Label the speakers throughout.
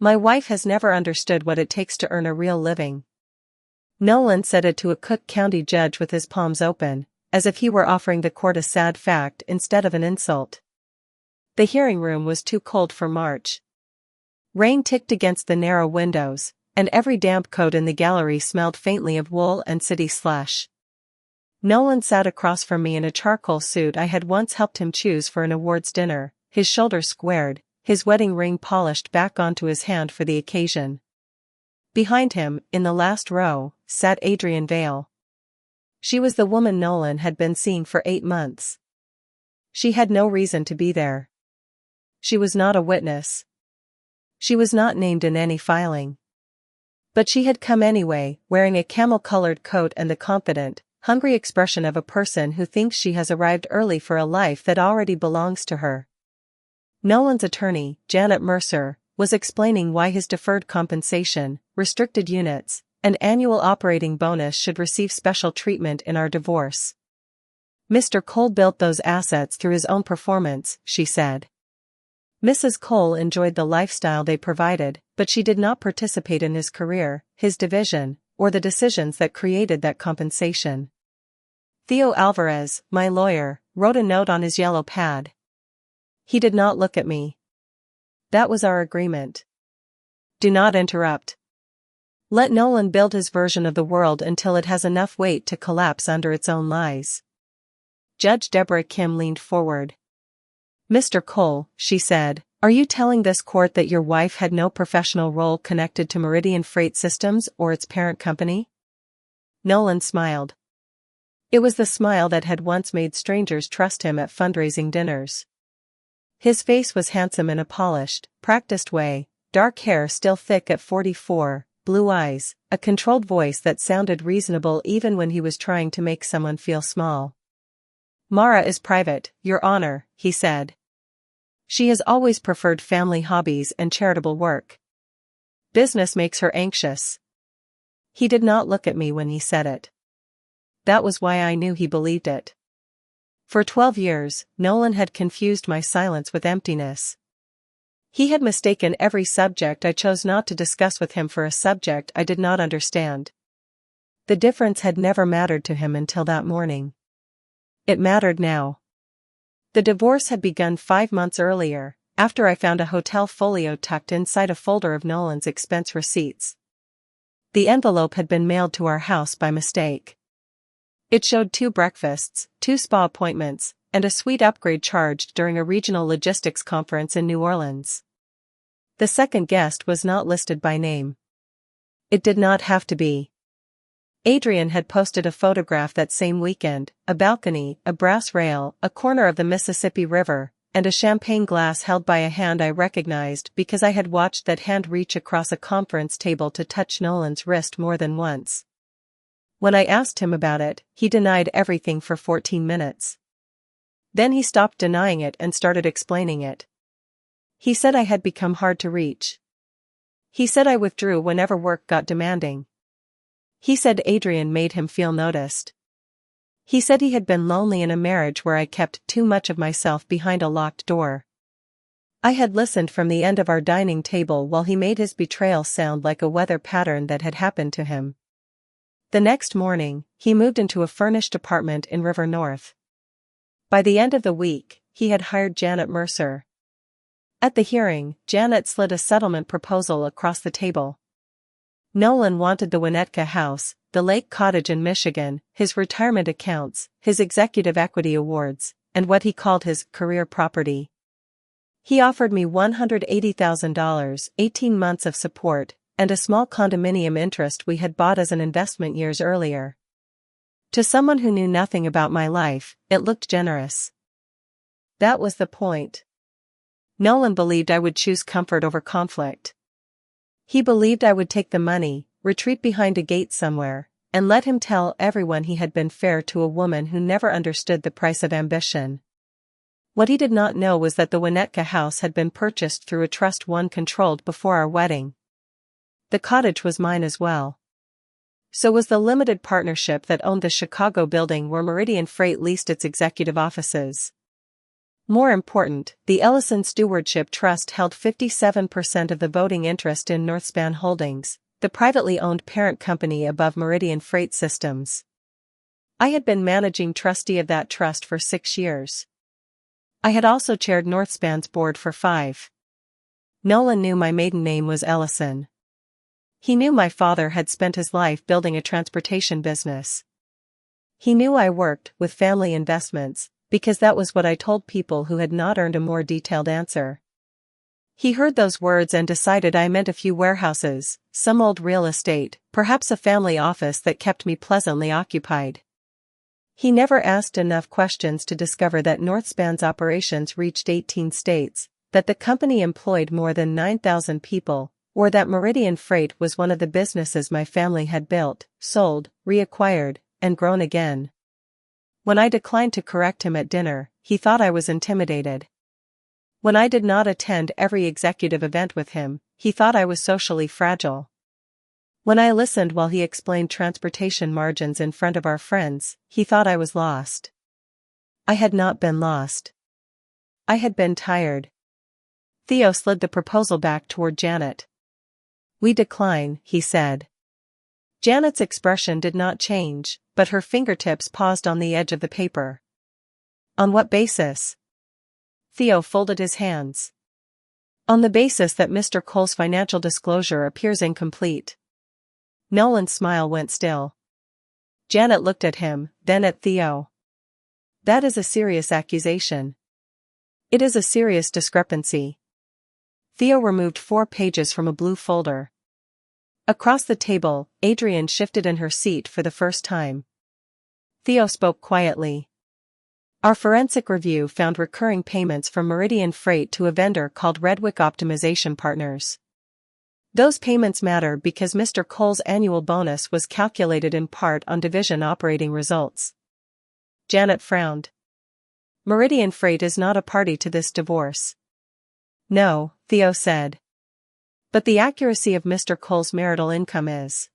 Speaker 1: My wife has never understood what it takes to earn a real living. Nolan said it to a Cook County judge with his palms open, as if he were offering the court a sad fact instead of an insult. The hearing room was too cold for March. Rain ticked against the narrow windows, and every damp coat in the gallery smelled faintly of wool and city slush. Nolan sat across from me in a charcoal suit I had once helped him choose for an awards dinner, his shoulders squared, his wedding ring polished back onto his hand for the occasion. Behind him, in the last row, sat Adrienne Vale. She was the woman Nolan had been seeing for 8 months. She had no reason to be there. She was not a witness. She was not named in any filing. But she had come anyway, wearing a camel-colored coat and the confident, hungry expression of a person who thinks she has arrived early for a life that already belongs to her. Nolan's attorney, Janet Mercer, was explaining why his deferred compensation, restricted units, and annual operating bonus should receive special treatment in our divorce. Mr. Cole built those assets through his own performance, she said. Mrs. Cole enjoyed the lifestyle they provided, but she did not participate in his career, his division, or the decisions that created that compensation. Theo Alvarez, my lawyer, wrote a note on his yellow pad. He did not look at me. That was our agreement. Do not interrupt. Let Nolan build his version of the world until it has enough weight to collapse under its own lies. Judge Deborah Kim leaned forward. Mr. Cole, she said, are you telling this court that your wife had no professional role connected to Meridian Freight Systems or its parent company? Nolan smiled. It was the smile that had once made strangers trust him at fundraising dinners. His face was handsome in a polished, practiced way, dark hair still thick at 44, blue eyes, a controlled voice that sounded reasonable even when he was trying to make someone feel small. Mara is private, Your Honor, he said. She has always preferred family hobbies and charitable work. Business makes her anxious. He did not look at me when he said it. That was why I knew he believed it. For 12 years, Nolan had confused my silence with emptiness. He had mistaken every subject I chose not to discuss with him for a subject I did not understand. The difference had never mattered to him until that morning. It mattered now. The divorce had begun 5 months earlier, after I found a hotel folio tucked inside a folder of Nolan's expense receipts. The envelope had been mailed to our house by mistake. It showed 2 breakfasts, 2 spa appointments, and a suite upgrade charged during a regional logistics conference in New Orleans. The second guest was not listed by name. It did not have to be. Adrienne had posted a photograph that same weekend, a balcony, a brass rail, a corner of the Mississippi River, and a champagne glass held by a hand I recognized because I had watched that hand reach across a conference table to touch Nolan's wrist more than once. When I asked him about it, he denied everything for 14 minutes. Then he stopped denying it and started explaining it. He said I had become hard to reach. He said I withdrew whenever work got demanding. He said Adrienne made him feel noticed. He said he had been lonely in a marriage where I kept too much of myself behind a locked door. I had listened from the end of our dining table while he made his betrayal sound like a weather pattern that had happened to him. The next morning, he moved into a furnished apartment in River North. By the end of the week, he had hired Janet Mercer. At the hearing, Janet slid a settlement proposal across the table. Nolan wanted the Winnetka house, the lake cottage in Michigan, his retirement accounts, his executive equity awards, and what he called his career property. He offered me $180,000, 18 months of support, and a small condominium interest we had bought as an investment years earlier. To someone who knew nothing about my life, it looked generous. That was the point. Nolan believed I would choose comfort over conflict. He believed I would take the money, retreat behind a gate somewhere, and let him tell everyone he had been fair to a woman who never understood the price of ambition. What he did not know was that the Winnetka house had been purchased through a trust one controlled before our wedding. The cottage was mine as well. So was the limited partnership that owned the Chicago building where Meridian Freight leased its executive offices. More important, the Ellison Stewardship Trust held 57% of the voting interest in Northspan Holdings, the privately owned parent company above Meridian Freight Systems. I had been managing trustee of that trust for 6 years. I had also chaired Northspan's board for 5. Nolan knew my maiden name was Ellison. He knew my father had spent his life building a transportation business. He knew I worked with family investments, because that was what I told people who had not earned a more detailed answer. He heard those words and decided I meant a few warehouses, some old real estate, perhaps a family office that kept me pleasantly occupied. He never asked enough questions to discover that Northspan's operations reached 18 states, that the company employed more than 9,000 people, or that Meridian Freight was one of the businesses my family had built, sold, reacquired, and grown again. When I declined to correct him at dinner, he thought I was intimidated. When I did not attend every executive event with him, he thought I was socially fragile. When I listened while he explained transportation margins in front of our friends, he thought I was lost. I had not been lost. I had been tired. Theo slid the proposal back toward Janet. "We decline," he said. Janet's expression did not change, but her fingertips paused on the edge of the paper. "On what basis?" Theo folded his hands. "On the basis that Mr. Cole's financial disclosure appears incomplete." Nolan's smile went still. Janet looked at him, then at Theo. "That is a serious accusation." "It is a serious discrepancy." Theo removed 4 pages from a blue folder. Across the table, Adrian shifted in her seat for the first time. Theo spoke quietly. "Our forensic review found recurring payments from Meridian Freight to a vendor called Redwick Optimization Partners. Those payments matter because Mr. Cole's annual bonus was calculated in part on division operating results." Janet frowned. "Meridian Freight is not a party to this divorce." "No," Theo said. "But the accuracy of Mr. Cole's marital income is.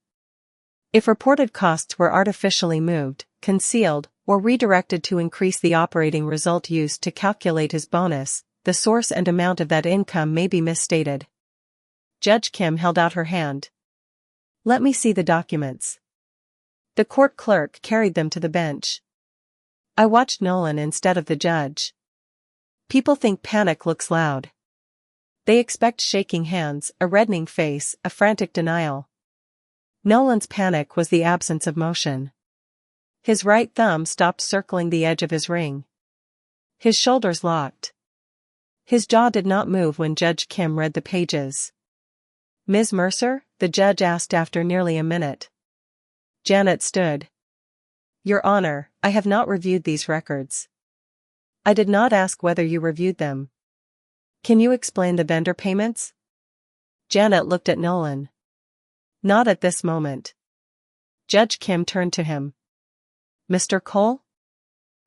Speaker 1: If reported costs were artificially moved, concealed, or redirected to increase the operating result used to calculate his bonus, the source and amount of that income may be misstated." Judge Kim held out her hand. "Let me see the documents." The court clerk carried them to the bench. I watched Nolan instead of the judge. People think panic looks loud. They expect shaking hands, a reddening face, a frantic denial. Nolan's panic was the absence of motion. His right thumb stopped circling the edge of his ring. His shoulders locked. His jaw did not move when Judge Kim read the pages. "Ms. Mercer?" the judge asked after nearly a minute. Janet stood. "Your Honor, I have not reviewed these records." "I did not ask whether you reviewed them. Can you explain the vendor payments?" Janet looked at Nolan. "Not at this moment." Judge Kim turned to him. "Mr. Cole?"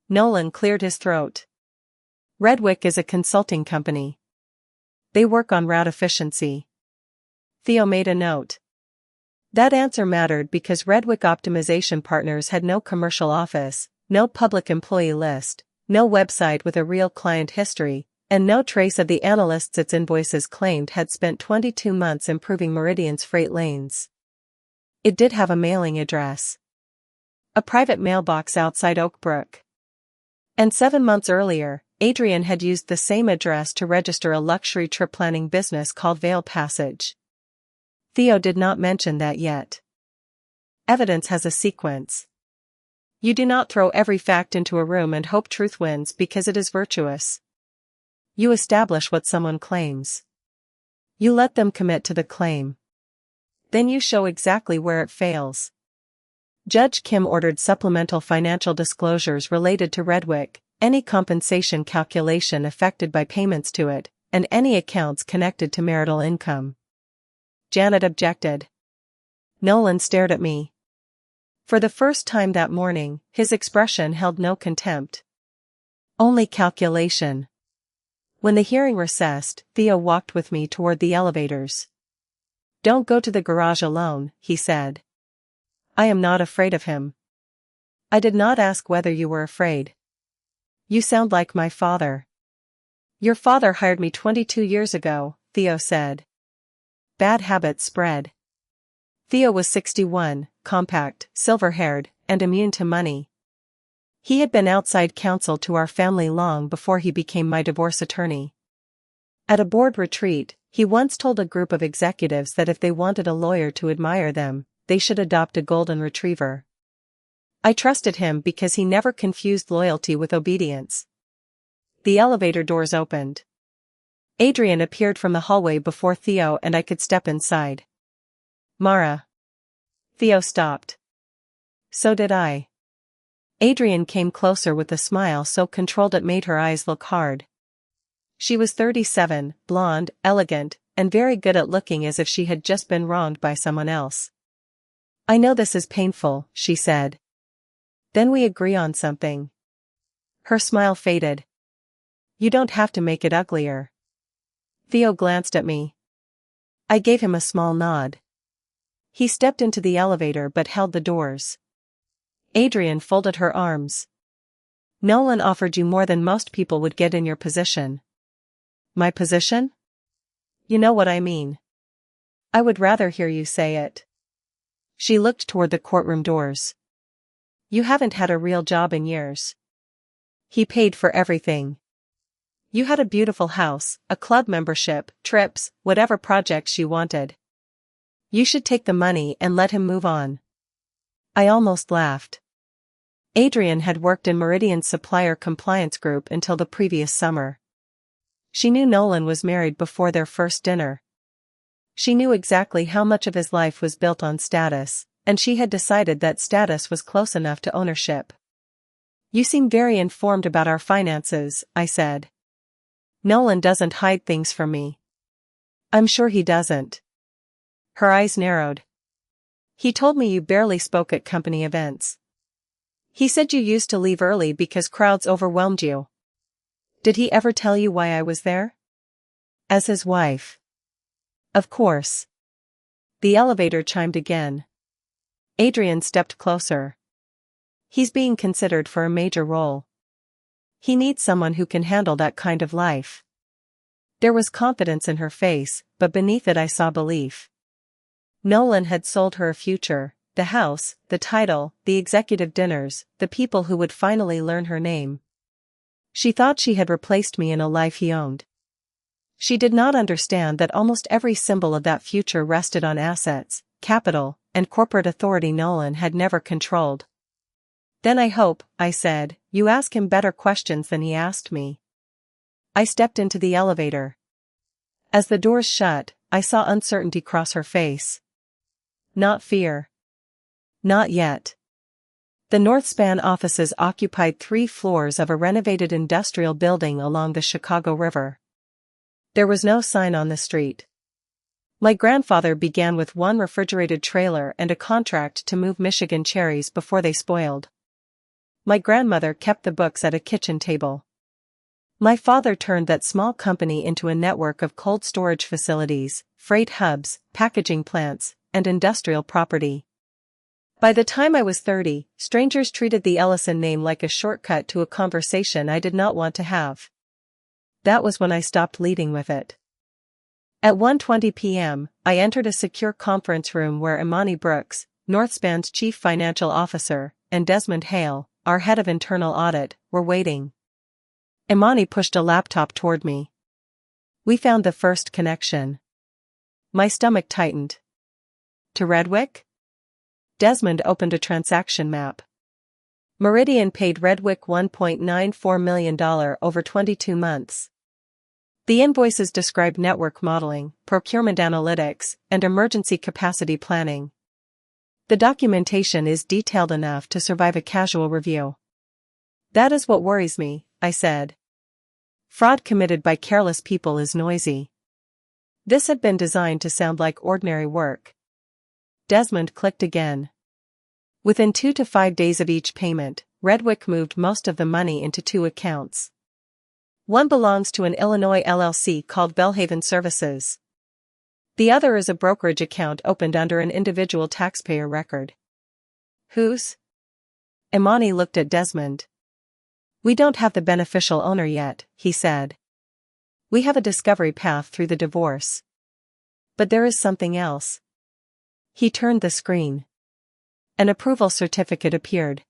Speaker 1: Nolan cleared his throat. "Redwick is a consulting company. They work on route efficiency." Theo made a note. That answer mattered because Redwick Optimization Partners had no commercial office, no public employee list, no website with a real client history, and no trace of the analysts its invoices claimed had spent 22 months improving Meridian's freight lanes. It did have a mailing address. A private mailbox outside Oakbrook. And 7 months earlier, Adrian had used the same address to register a luxury trip planning business called Vale Passage. Theo did not mention that yet. Evidence has a sequence. You do not throw every fact into a room and hope truth wins because it is virtuous. You establish what someone claims. You let them commit to the claim. Then you show exactly where it fails. Judge Kim ordered supplemental financial disclosures related to Redwick, any compensation calculation affected by payments to it, and any accounts connected to marital income. Janet objected. Nolan stared at me. For the first time that morning, his expression held no contempt. Only calculation. When the hearing recessed, Theo walked with me toward the elevators. "Don't go to the garage alone," he said. "I am not afraid of him." "I did not ask whether you were afraid." "You sound like my father." Your father hired me 22 years ago, Theo said. Bad habits spread. Theo was 61, compact, silver-haired, and immune to money. He had been outside counsel to our family long before he became my divorce attorney. At a board retreat, he once told a group of executives that if they wanted a lawyer to admire them, they should adopt a golden retriever. I trusted him because he never confused loyalty with obedience. The elevator doors opened. Adrian appeared from the hallway before Theo and I could step inside. Mara. Theo stopped. So did I. Adrian came closer with a smile so controlled it made her eyes look hard. She was 37, blonde, elegant, and very good at looking as if she had just been wronged by someone else. I know this is painful, she said. Then we agree on something. Her smile faded. You don't have to make it uglier. Theo glanced at me. I gave him a small nod. He stepped into the elevator but held the doors. Adrian folded her arms. Nolan offered you more than most people would get in your position. My position? You know what I mean. I would rather hear you say it. She looked toward the courtroom doors. You haven't had a real job in years. He paid for everything. You had a beautiful house, a club membership, trips, whatever projects you wanted. You should take the money and let him move on. I almost laughed. Adrian had worked in Meridian's supplier compliance group until the previous summer. She knew Nolan was married before their first dinner. She knew exactly how much of his life was built on status, and she had decided that status was close enough to ownership. You seem very informed about our finances, I said. Nolan doesn't hide things from me. I'm sure he doesn't. Her eyes narrowed. He told me you barely spoke at company events. He said you used to leave early because crowds overwhelmed you. Did he ever tell you why I was there? As his wife. Of course. The elevator chimed again. Adrian stepped closer. He's being considered for a major role. He needs someone who can handle that kind of life. There was confidence in her face, but beneath it I saw belief. Nolan had sold her a future, the house, the title, the executive dinners, the people who would finally learn her name. She thought she had replaced me in a life he owned. She did not understand that almost every symbol of that future rested on assets, capital, and corporate authority Nolan had never controlled. Then I hope, I said, you ask him better questions than he asked me. I stepped into the elevator. As the doors shut, I saw uncertainty cross her face. Not fear. Not yet. The Northspan offices occupied 3 floors of a renovated industrial building along the Chicago River. There was no sign on the street. My grandfather began with 1 refrigerated trailer and a contract to move Michigan cherries before they spoiled. My grandmother kept the books at a kitchen table. My father turned that small company into a network of cold storage facilities, freight hubs, packaging plants, and industrial property. By the time I was 30, strangers treated the Ellison name like a shortcut to a conversation I did not want to have. That was when I stopped leading with it. At 1:20 p.m., I entered a secure conference room where Imani Brooks, Northspan's chief financial officer, and Desmond Hale, our head of internal audit, were waiting. Imani pushed a laptop toward me. We found the first connection. My stomach tightened. To Redwick? Desmond opened a transaction map. Meridian paid Redwick $1.94 million over 22 months. The invoices described network modeling, procurement analytics, and emergency capacity planning. The documentation is detailed enough to survive a casual review. That is what worries me, I said. Fraud committed by careless people is noisy. This had been designed to sound like ordinary work. Desmond clicked again. Within 2 to 5 days of each payment, Redwick moved most of the money into 2 accounts. One belongs to an Illinois LLC called Belhaven Services. The other is a brokerage account opened under an individual taxpayer record. Whose? Imani looked at Desmond. We don't have the beneficial owner yet, he said. We have a discovery path through the divorce. But there is something else. He turned the screen. An approval certificate appeared.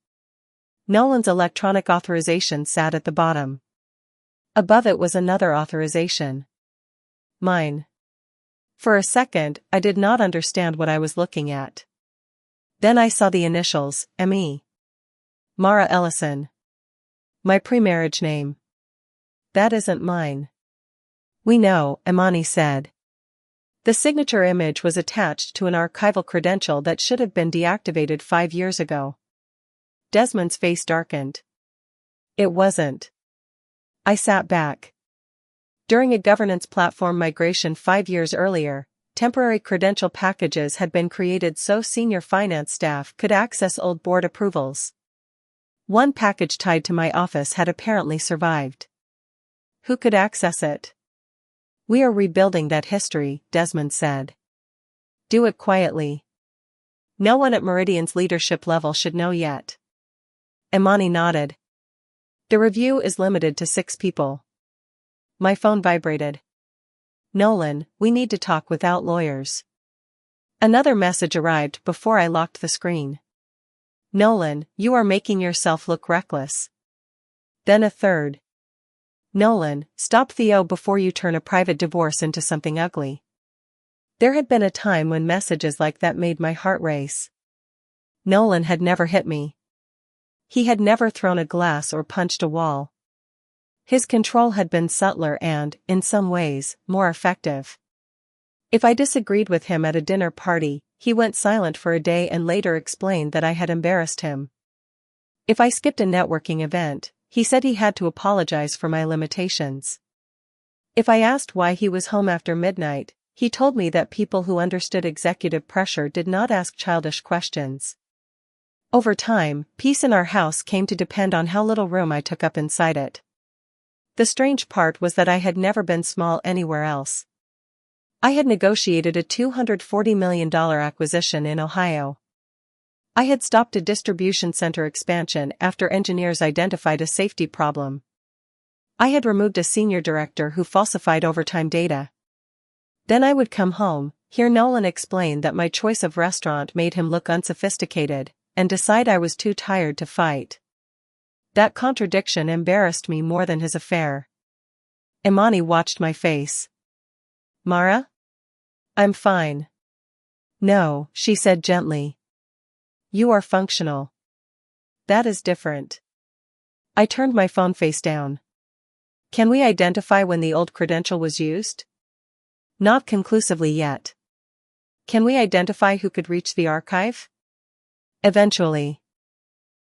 Speaker 1: Nolan's electronic authorization sat at the bottom. Above it was another authorization. Mine. For a second, I did not understand what I was looking at. Then I saw the initials, M.E. Mara Ellison. My pre-marriage name. That isn't mine. We know, Imani said. The signature image was attached to an archival credential that should have been deactivated 5 years ago. Desmond's face darkened. It wasn't. I sat back. During a governance platform migration 5 years earlier, temporary credential packages had been created so senior finance staff could access old board approvals. One package tied to my office had apparently survived. Who could access it? We are rebuilding that history, Desmond said. Do it quietly. No one at Meridian's leadership level should know yet. Imani nodded. The review is limited to 6 people. My phone vibrated. Nolan, we need to talk without lawyers. Another message arrived before I locked the screen. Nolan, you are making yourself look reckless. Then a third. Nolan, stop Theo before you turn a private divorce into something ugly. There had been a time when messages like that made my heart race. Nolan had never hit me. He had never thrown a glass or punched a wall. His control had been subtler and, in some ways, more effective. If I disagreed with him at a dinner party, he went silent for a day and later explained that I had embarrassed him. If I skipped a networking event, he said he had to apologize for my limitations. If I asked why he was home after midnight, he told me that people who understood executive pressure did not ask childish questions. Over time, peace in our house came to depend on how little room I took up inside it. The strange part was that I had never been small anywhere else. I had negotiated a $240 million acquisition in Ohio. I had stopped a distribution center expansion after engineers identified a safety problem. I had removed a senior director who falsified overtime data. Then I would come home, hear Nolan explain that my choice of restaurant made him look unsophisticated, and decide I was too tired to fight. That contradiction embarrassed me more than his affair. Imani watched my face. Mara? I'm fine. No, she said gently. You are functional. That is different. I turned my phone face down. Can we identify when the old credential was used? Not conclusively yet. Can we identify who could reach the archive? Eventually.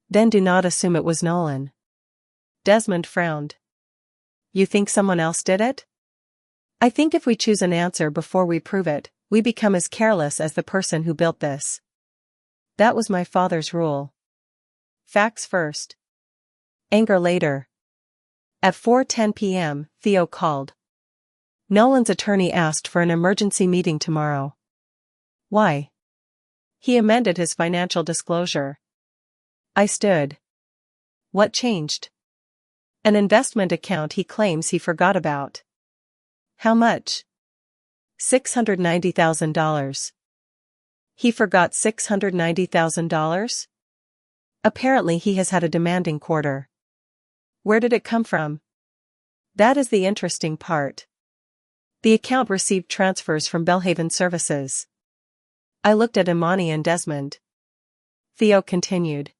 Speaker 1: Then do not assume it was Nolan. Desmond frowned. You think someone else did it? I think if we choose an answer before we prove it, we become as careless as the person who built this. That was my father's rule. Facts first. Anger later. At 4:10 p.m., Theo called. Nolan's attorney asked for an emergency meeting tomorrow. Why? He amended his financial disclosure. I stood. What changed? An investment account he claims he forgot about. How much? $690,000. He forgot $690,000? Apparently he has had a demanding quarter. Where did it come from? That is the interesting part. The account received transfers from Belhaven Services. I looked at Imani and Desmond. Theo continued.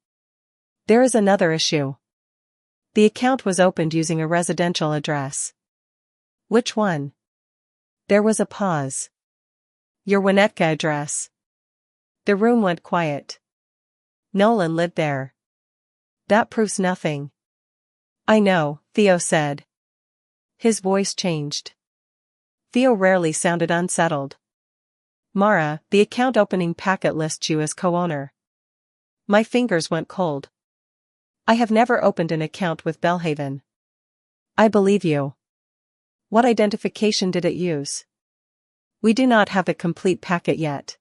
Speaker 1: There is another issue. The account was opened using a residential address. Which one? There was a pause. Your Winnetka address. The room went quiet. Nolan lived there. That proves nothing. I know, Theo said. His voice changed. Theo rarely sounded unsettled. Mara, the account opening packet lists you as co-owner. My fingers went cold. I have never opened an account with Belhaven. I believe you. What identification did it use? We do not have the complete packet yet.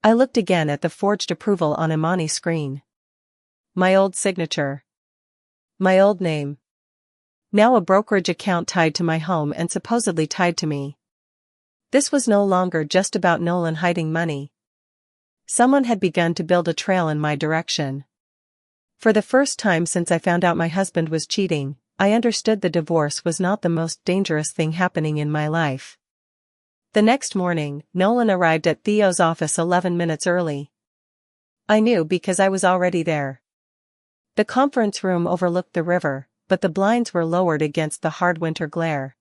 Speaker 1: I looked again at the forged approval on Imani's screen. My old signature. My old name. Now a brokerage account tied to my home and supposedly tied to me. This was no longer just about Nolan hiding money. Someone had begun to build a trail in my direction. For the first time since I found out my husband was cheating, I understood the divorce was not the most dangerous thing happening in my life. The next morning, Nolan arrived at Theo's office 11 minutes early. I knew because I was already there. The conference room overlooked the river, but the blinds were lowered against the hard winter glare.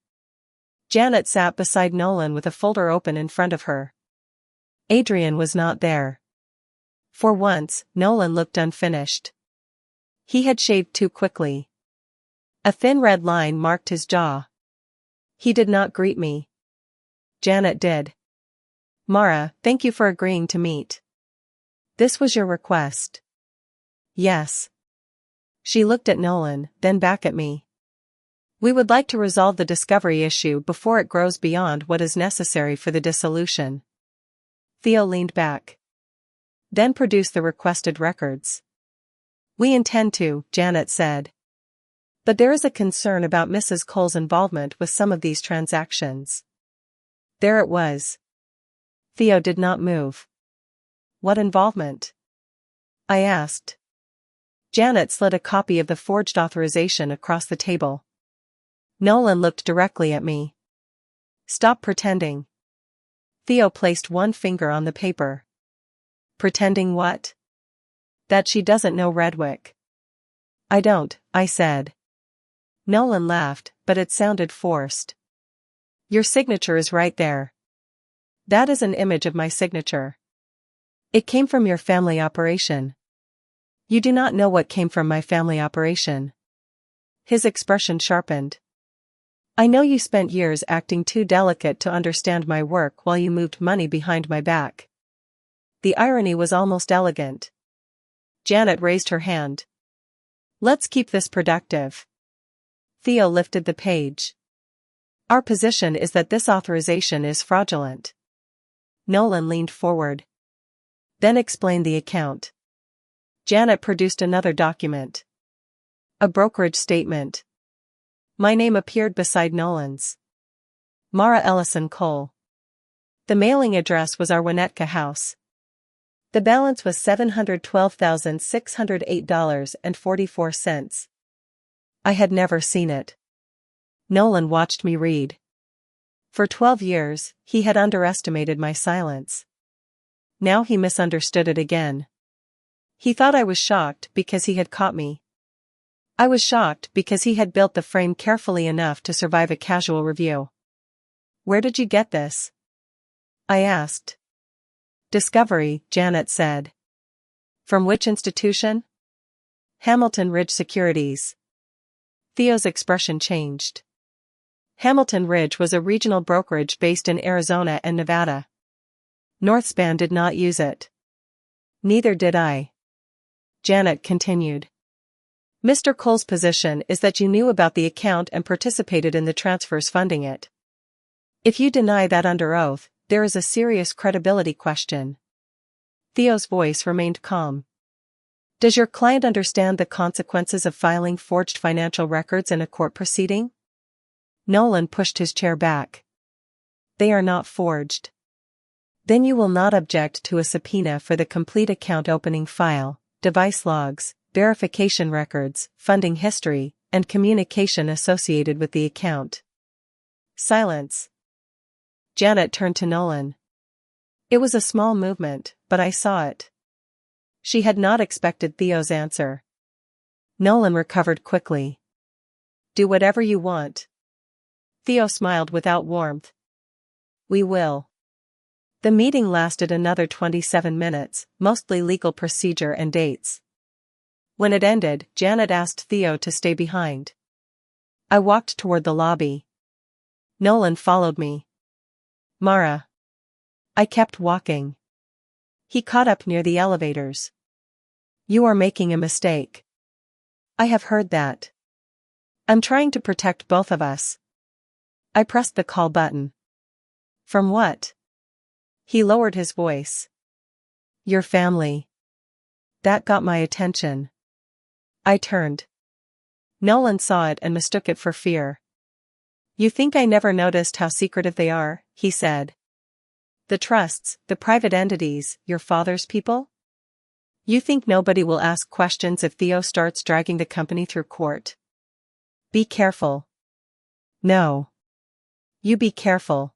Speaker 1: Janet sat beside Nolan with a folder open in front of her. Adrian was not there. For once, Nolan looked unfinished. He had shaved too quickly. A thin red line marked his jaw. He did not greet me. Janet did. Mara, thank you for agreeing to meet. This was your request. Yes. She looked at Nolan, then back at me. We would like to resolve the discovery issue before it grows beyond what is necessary for the dissolution. Theo leaned back. Then produced the requested records. We intend to, Janet said. But there is a concern about Mrs. Cole's involvement with some of these transactions. There it was. Theo did not move. What involvement? I asked. Janet slid a copy of the forged authorization across the table. Nolan looked directly at me. Stop pretending. Theo placed one finger on the paper. Pretending what? That she doesn't know Redwick. I don't, I said. Nolan laughed, but it sounded forced. Your signature is right there. That is an image of my signature. It came from your family operation. You do not know what came from my family operation. His expression sharpened. I know you spent years acting too delicate to understand my work while you moved money behind my back. The irony was almost elegant. Janet raised her hand. Let's keep this productive. Theo lifted the page. Our position is that this authorization is fraudulent. Nolan leaned forward. Then explained the account. Janet produced another document. A brokerage statement. My name appeared beside Nolan's. Mara Ellison Cole. The mailing address was our Winnetka house. The balance was $712,608.44. I had never seen it. Nolan watched me read. For 12 years, he had underestimated my silence. Now he misunderstood it again. He thought I was shocked because he had caught me. I was shocked because he had built the frame carefully enough to survive a casual review. Where did you get this? I asked. Discovery, Janet said. From which institution? Hamilton Ridge Securities. Theo's expression changed. Hamilton Ridge was a regional brokerage based in Arizona and Nevada. Northspan did not use it. Neither did I. Janet continued. Mr. Cole's position is that you knew about the account and participated in the transfers funding it. If you deny that under oath, there is a serious credibility question. Theo's voice remained calm. Does your client understand the consequences of filing forged financial records in a court proceeding? Nolan pushed his chair back. They are not forged. Then you will not object to a subpoena for the complete account opening file, device logs, verification records, funding history, and communication associated with the account. Silence. Janet turned to Nolan. It was a small movement, but I saw it. She had not expected Theo's answer. Nolan recovered quickly. Do whatever you want. Theo smiled without warmth. We will. The meeting lasted another 27 minutes, mostly legal procedure and dates. When it ended, Janet asked Theo to stay behind. I walked toward the lobby. Nolan followed me. Mara. I kept walking. He caught up near the elevators. You are making a mistake. I have heard that. I'm trying to protect both of us. I pressed the call button. From what? He lowered his voice. Your family. That got my attention. I turned. Nolan saw it and mistook it for fear. "You think I never noticed how secretive they are?" he said. "The trusts, the private entities, your father's people? You think nobody will ask questions if Theo starts dragging the company through court? Be careful." "No. You be careful."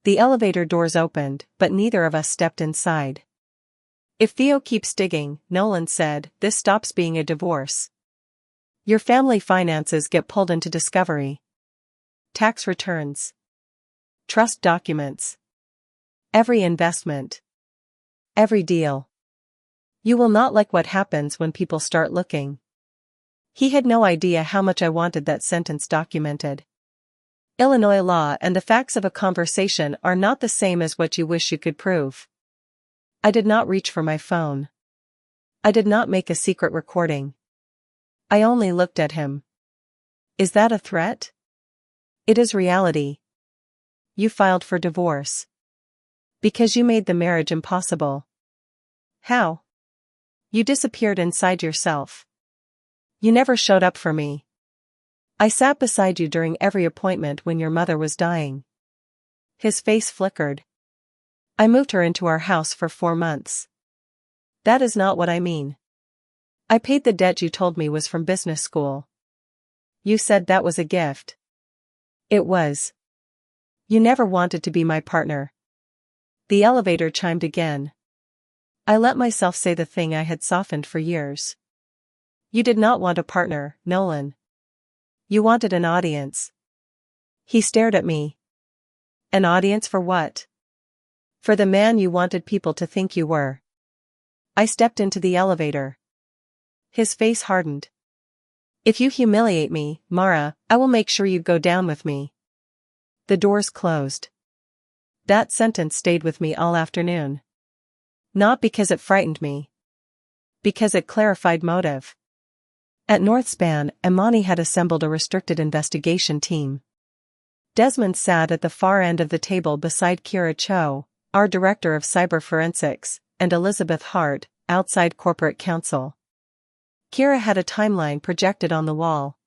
Speaker 1: The elevator doors opened, but neither of us stepped inside. "If Theo keeps digging," Nolan said, "this stops being a divorce. Your family finances get pulled into discovery. Tax returns. Trust documents. Every investment. Every deal. You will not like what happens when people start looking." He had no idea how much I wanted that sentence documented. Illinois law and the facts of a conversation are not the same as what you wish you could prove. I did not reach for my phone. I did not make a secret recording. I only looked at him. "Is that a threat?" "It is reality. You filed for divorce. Because you made the marriage impossible." "How?" "You disappeared inside yourself. You never showed up for me. I sat beside you during every appointment when your mother was dying." His face flickered. "I moved her into our house for 4 months. That is not what I mean. I paid the debt you told me was from business school. You said that was a gift." "It was. You never wanted to be my partner." The elevator chimed again. I let myself say the thing I had softened for years. "You did not want a partner, Nolan. You wanted an audience." He stared at me. "An audience for what?" "For the man you wanted people to think you were." I stepped into the elevator. His face hardened. "If you humiliate me, Mara, I will make sure you go down with me." The doors closed. That sentence stayed with me all afternoon. Not because it frightened me. Because it clarified motive. At Northspan, Imani had assembled a restricted investigation team. Desmond sat at the far end of the table beside Kira Cho, our director of cyber forensics, and Elizabeth Hart, outside corporate counsel. Kira had a timeline projected on the wall.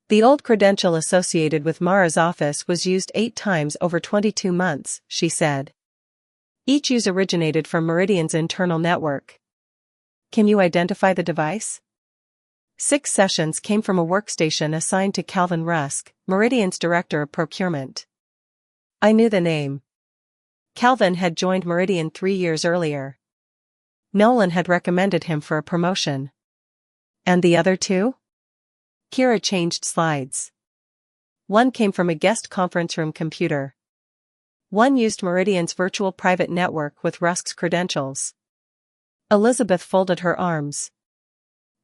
Speaker 1: The old credential associated with Mara's office was used 8 times over 22 months, she said. Each use originated from Meridian's internal network. "Can you identify the device?" 6 sessions came from a workstation assigned to Calvin Rusk, Meridian's director of procurement. I knew the name. Calvin had joined Meridian 3 years earlier. Nolan had recommended him for a promotion. And the other 2? Kira changed slides. One came from a guest conference room computer. One used Meridian's virtual private network with Rusk's credentials. Elizabeth folded her arms.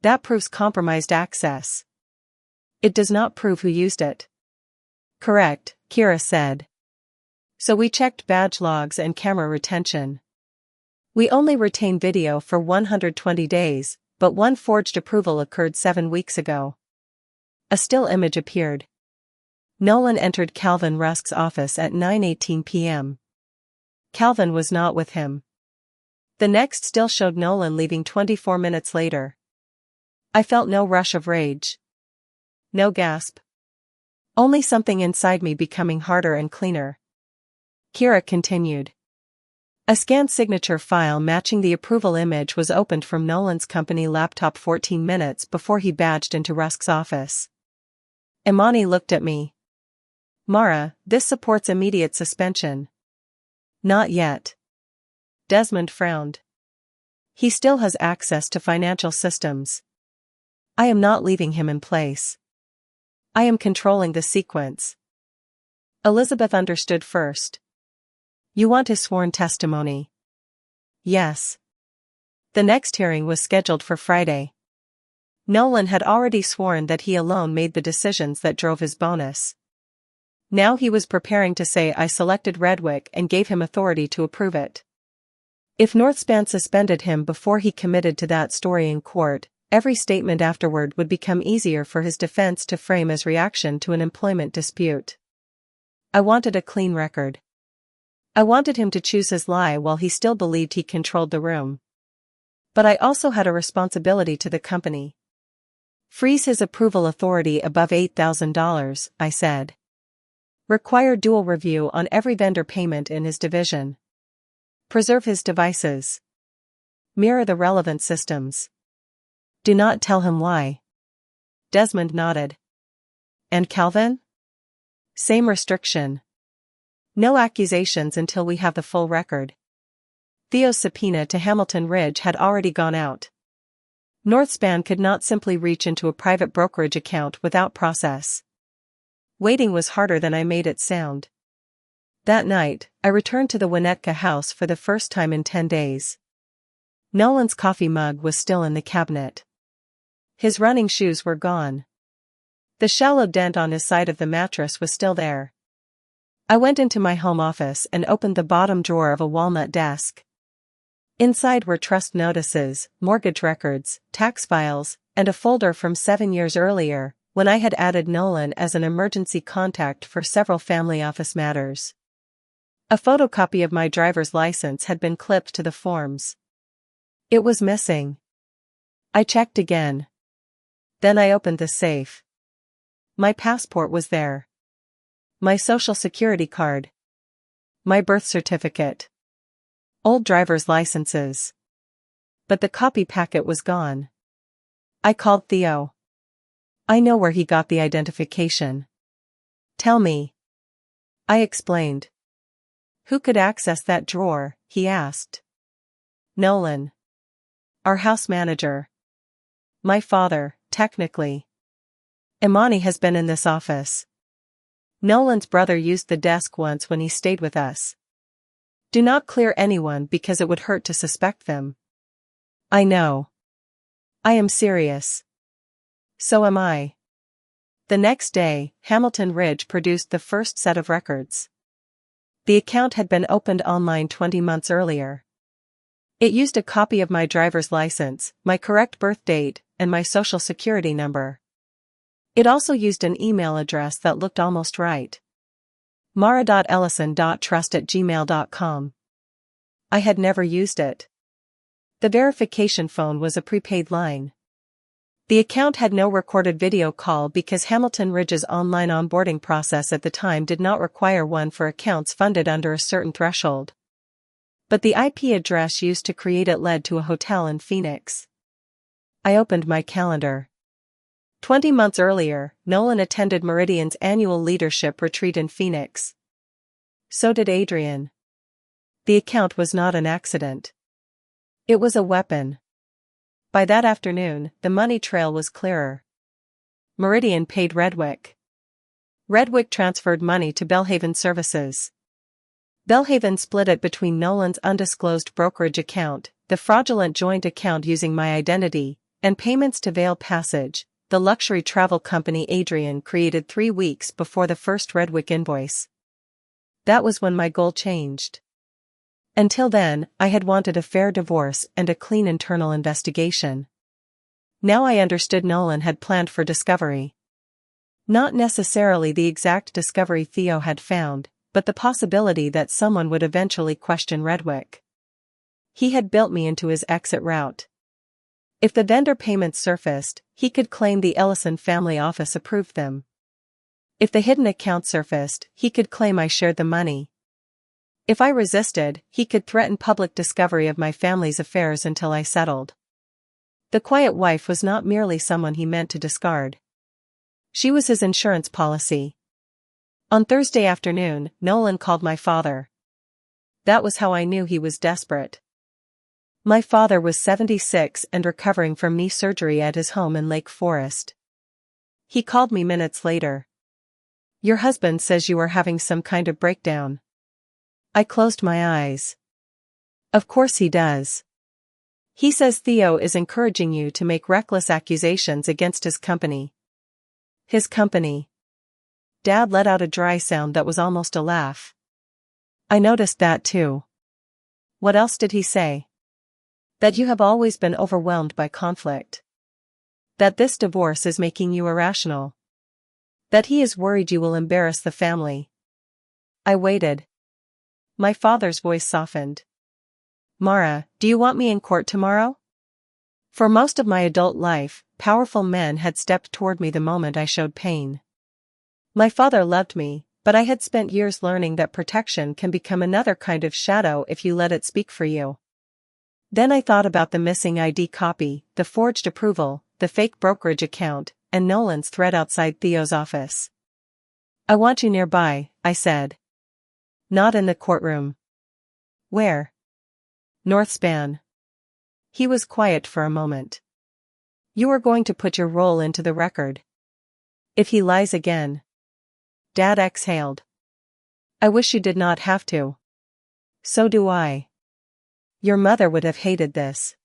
Speaker 1: That proves compromised access. It does not prove who used it. Correct, Kira said. So we checked badge logs and camera retention. We only retain video for 120 days, but one forged approval occurred 7 weeks ago. A still image appeared. Nolan entered Calvin Rusk's office at 9:18 p.m. Calvin was not with him. The next still showed Nolan leaving 24 minutes later. I felt no rush of rage. No gasp. Only something inside me becoming harder and cleaner. Kira continued. A scanned signature file matching the approval image was opened from Nolan's company laptop 14 minutes before he badged into Rusk's office. Imani looked at me. Mara, this supports immediate suspension. Not yet. Desmond frowned. He still has access to financial systems. I am not leaving him in place. I am controlling the sequence. Elizabeth understood first. You want his sworn testimony? Yes. The next hearing was scheduled for Friday. Nolan had already sworn that he alone made the decisions that drove his bonus. Now he was preparing to say I selected Redwick and gave him authority to approve it. If Northspan suspended him before he committed to that story in court, every statement afterward would become easier for his defense to frame as reaction to an employment dispute. I wanted a clean record. I wanted him to choose his lie while he still believed he controlled the room. But I also had a responsibility to the company. Freeze his approval authority above $8,000, I said. Require dual review on every vendor payment in his division. Preserve his devices. Mirror the relevant systems. Do not tell him why. Desmond nodded. And Calvin? Same restriction. No accusations until we have the full record. Theo's subpoena to Hamilton Ridge had already gone out. Northspan could not simply reach into a private brokerage account without process. Waiting was harder than I made it sound. That night, I returned to the Winnetka house for the first time in 10 days. Nolan's coffee mug was still in the cabinet. His running shoes were gone. The shallow dent on his side of the mattress was still there. I went into my home office and opened the bottom drawer of a walnut desk. Inside were trust notices, mortgage records, tax files, and a folder from 7 years earlier, when I had added Nolan as an emergency contact for several family office matters. A photocopy of my driver's license had been clipped to the forms. It was missing. I checked again. Then I opened the safe. My passport was there. My social security card. My birth certificate. Old driver's licenses. But the copy packet was gone. I called Theo. I know where he got the identification. Tell me. I explained. Who could access that drawer, he asked. Nolan. Our house manager. My father, technically. Imani has been in this office. Nolan's brother used the desk once when he stayed with us. Do not clear anyone because it would hurt to suspect them. I know. I am serious. So am I. The next day, Hamilton Ridge produced the first set of records. The account had been opened online 20 months earlier. It used a copy of my driver's license, my correct birth date, and my social security number. It also used an email address that looked almost right. mara.ellison.trust@gmail.com. I had never used it. The verification phone was a prepaid line. The account had no recorded video call because Hamilton Ridge's online onboarding process at the time did not require one for accounts funded under a certain threshold. But the IP address used to create it led to a hotel in Phoenix. I opened my calendar. 20 months earlier, Nolan attended Meridian's annual leadership retreat in Phoenix. So did Adrian. The account was not an accident. It was a weapon. By that afternoon, the money trail was clearer. Meridian paid Redwick. Redwick transferred money to Belhaven Services. Belhaven split it between Nolan's undisclosed brokerage account, the fraudulent joint account using my identity, and payments to Vale Passage, the luxury travel company Adrian created 3 weeks before the first Redwick invoice. That was when my goal changed. Until then, I had wanted a fair divorce and a clean internal investigation. Now I understood Nolan had planned for discovery. Not necessarily the exact discovery Theo had found, but the possibility that someone would eventually question Redwick. He had built me into his exit route. If the vendor payments surfaced, he could claim the Ellison family office approved them. If the hidden account surfaced, he could claim I shared the money. If I resisted, he could threaten public discovery of my family's affairs until I settled. The quiet wife was not merely someone he meant to discard. She was his insurance policy. On Thursday afternoon, Nolan called my father. That was how I knew he was desperate. My father was 76 and recovering from knee surgery at his home in Lake Forest. He called me minutes later. Your husband says you are having some kind of breakdown. I closed my eyes. Of course he does. He says Theo is encouraging you to make reckless accusations against his company. His company. Dad let out a dry sound that was almost a laugh. I noticed that too. What else did he say? That you have always been overwhelmed by conflict. That this divorce is making you irrational. That he is worried you will embarrass the family. I waited. My father's voice softened. Mara, do you want me in court tomorrow? For most of my adult life, powerful men had stepped toward me the moment I showed pain. My father loved me, but I had spent years learning that protection can become another kind of shadow if you let it speak for you. Then I thought about the missing ID copy, the forged approval, the fake brokerage account, and Nolan's threat outside Theo's office. "I want you nearby," I said. "Not in the courtroom." "Where?" "Northspan." He was quiet for a moment. "You are going to put your role into the record. If he lies again." Dad exhaled. "I wish you did not have to." "So do I. Your mother would have hated this.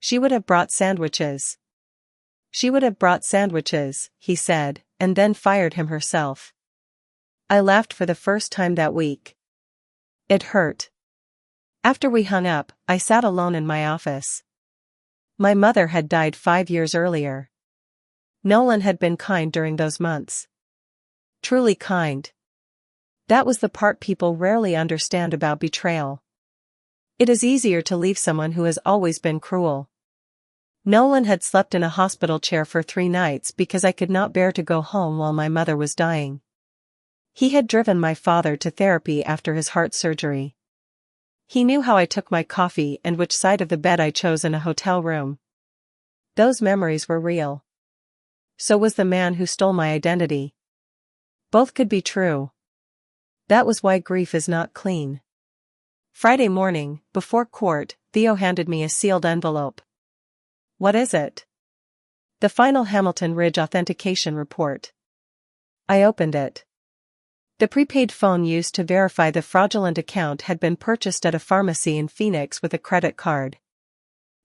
Speaker 1: She would have brought sandwiches." "She would have brought sandwiches," he said, and then fired him herself. I laughed for the first time that week. It hurt. After we hung up, I sat alone in my office. My mother had died 5 years earlier. Nolan had been kind during those months. Truly kind. That was the part people rarely understand about betrayal. It is easier to leave someone who has always been cruel. Nolan had slept in a hospital chair for 3 nights because I could not bear to go home while my mother was dying. He had driven my father to therapy after his heart surgery. He knew how I took my coffee and which side of the bed I chose in a hotel room. Those memories were real. So was the man who stole my identity. Both could be true. That was why grief is not clean. Friday morning, before court, Theo handed me a sealed envelope. "What is it?" "The final Hamilton Ridge authentication report." I opened it. The prepaid phone used to verify the fraudulent account had been purchased at a pharmacy in Phoenix with a credit card.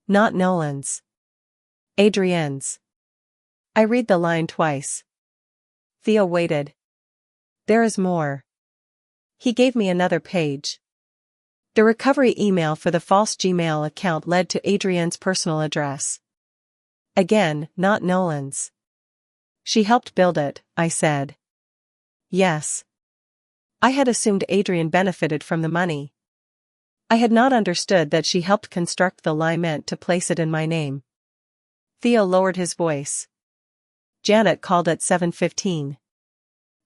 Speaker 1: Not Nolan's. Adrienne's. I read the line twice. Theo waited. "There is more." He gave me another page. The recovery email for the false Gmail account led to Adrienne's personal address. Again, not Nolan's. "She helped build it," I said. "Yes." I had assumed Adrienne benefited from the money. I had not understood that she helped construct the lie meant to place it in my name. Theo lowered his voice. "Janet called at 7:15.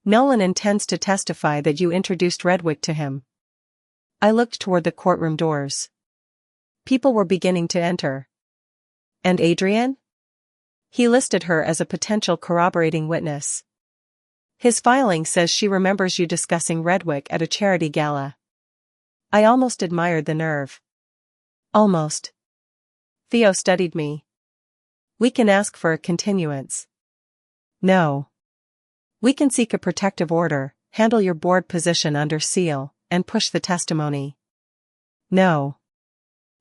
Speaker 1: Nolan intends to testify that you introduced Redwick to him." I looked toward the courtroom doors. People were beginning to enter. "And Adrienne?" He listed her as a potential corroborating witness. "His filing says she remembers you discussing Redwick at a charity gala." I almost admired the nerve. Almost. Theo studied me. "We can ask for a continuance." "No. We can seek a protective order, handle your board position under seal, and push the testimony." "No.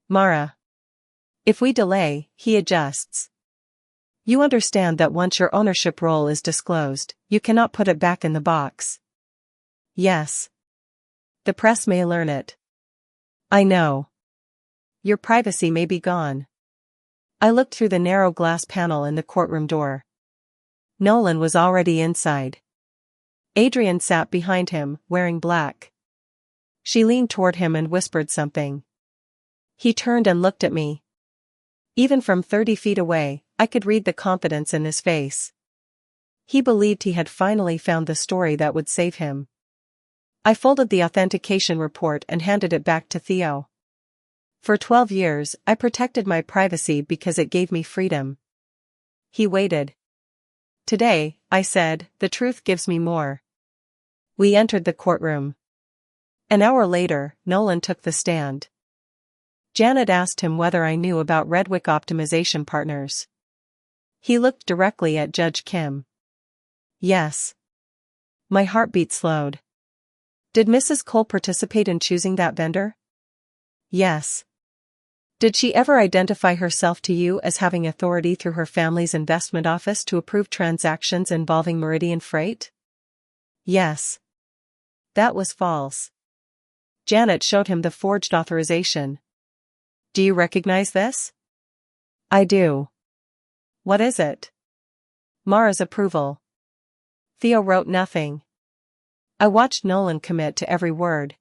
Speaker 1: Mara. If we delay, he adjusts. You understand that once your ownership role is disclosed, you cannot put it back in the box." "Yes. The press may learn it." "I know. Your privacy may be gone." I looked through the narrow glass panel in the courtroom door. Nolan was already inside. Adrienne sat behind him, wearing black. She leaned toward him and whispered something. He turned and looked at me. Even from 30 feet away, I could read the confidence in his face. He believed he had finally found the story that would save him. I folded the authentication report and handed it back to Theo. For 12 years, I protected my privacy because it gave me freedom. He waited. "Today," I said, "the truth gives me more." We entered the courtroom. An hour later, Nolan took the stand. Janet asked him whether I knew about Redwick Optimization Partners. He looked directly at Judge Kim. "Yes." My heartbeat slowed. "Did Mrs. Cole participate in choosing that vendor?" "Yes." "Did she ever identify herself to you as having authority through her family's investment office to approve transactions involving Meridian Freight?" "Yes." "That was false." Janet showed him the forged authorization. "Do you recognize this?" "I do." "What is it?" "Mara's approval." Theo wrote nothing. I watched Nolan commit to every word.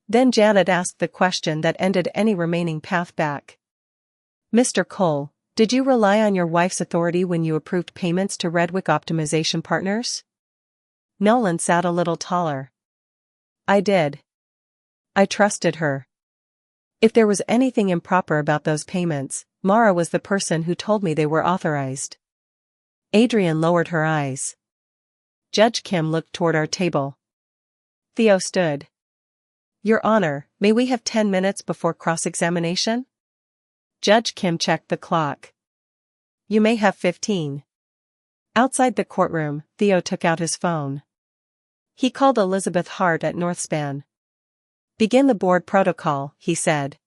Speaker 1: Then Janet asked the question that ended any remaining path back. Mr. Cole, did you rely on your wife's authority when you approved payments to Redwick Optimization Partners? Nolan sat a little taller. I did. I trusted her. If there was anything improper about those payments, Mara was the person who told me they were authorized. Adrian lowered her eyes. Judge Kim looked toward our table. Theo stood. Your Honor, may we have 10 minutes before cross-examination? Judge Kim checked the clock. You may have 15. Outside the courtroom, Theo took out his phone. He called Elizabeth Hart at Northspan. Begin the board protocol, he said.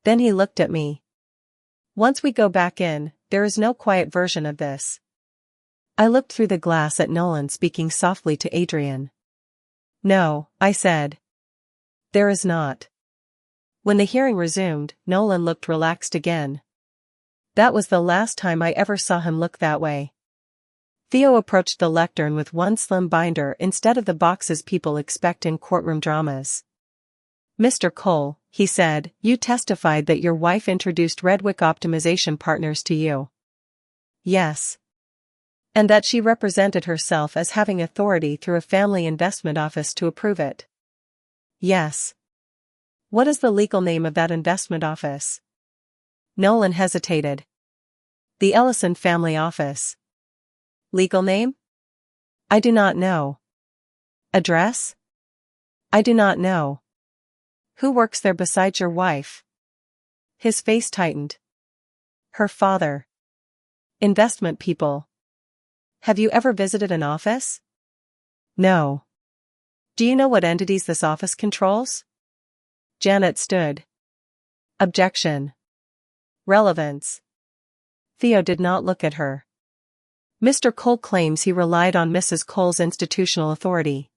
Speaker 1: Then he looked at me. Once we go back in, there is no quiet version of this. I looked through the glass at Nolan speaking softly to Adrian. No, I said. There is not. When the hearing resumed, Nolan looked relaxed again. That was the last time I ever saw him look that way. Theo approached the lectern with one slim binder instead of the boxes people expect in courtroom dramas. Mr. Cole, he said, you testified that your wife introduced Redwick Optimization Partners to you. Yes. And that she represented herself as having authority through a family investment office to approve it. Yes. What is the legal name of that investment office? Nolan hesitated. The Ellison Family Office. Legal name? I do not know. Address? I do not know. Who works there besides your wife? His face tightened. Her father. Investment people. Have you ever visited an office? No. Do you know what entities this office controls? Janet stood. Objection. Relevance. Theo did not look at her. Mr. Cole claims he relied on Mrs. Cole's institutional authority.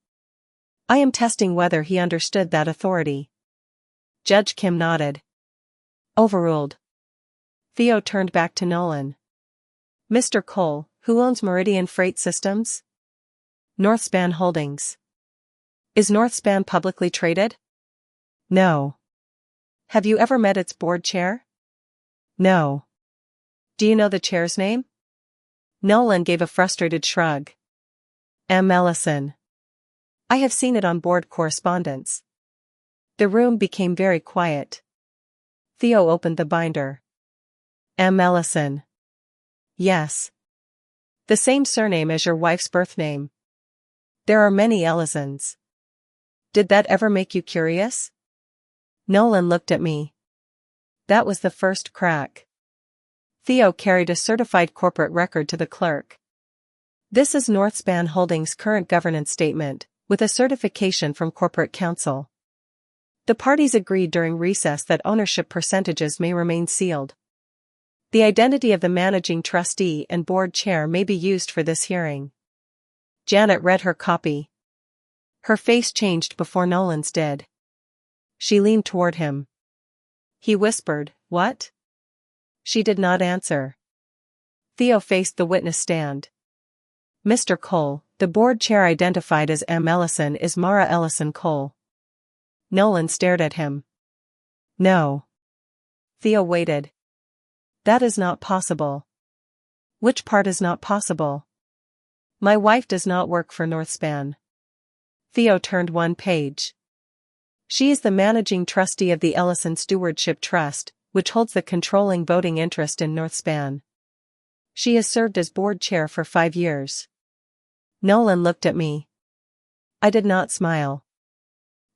Speaker 1: I am testing whether he understood that authority. Judge Kim nodded. Overruled. Theo turned back to Nolan. Mr. Cole, who owns Meridian Freight Systems? Northspan Holdings. Is Northspan publicly traded? No. Have you ever met its board chair? No. Do you know the chair's name? Nolan gave a frustrated shrug. M. Ellison. I have seen it on board correspondence. The room became very quiet. Theo opened the binder. M. Ellison. Yes. The same surname as your wife's birth name. There are many Ellisons. Did that ever make you curious? Nolan looked at me. That was the first crack. Theo carried a certified corporate record to the clerk. This is Northspan Holdings' current governance statement, with a certification from corporate counsel. The parties agreed during recess that ownership percentages may remain sealed. The identity of the managing trustee and board chair may be used for this hearing. Janet read her copy. Her face changed before Nolan's did. She leaned toward him. He whispered, "What?" She did not answer. Theo faced the witness stand. Mr. Cole, the board chair identified as M. Ellison is Mara Ellison Cole. Nolan stared at him. No. Theo waited. That is not possible. Which part is not possible? My wife does not work for Northspan. Theo turned one page. She is the managing trustee of the Ellison Stewardship Trust, which holds the controlling voting interest in Northspan. She has served as board chair for 5 years. Nolan looked at me. I did not smile.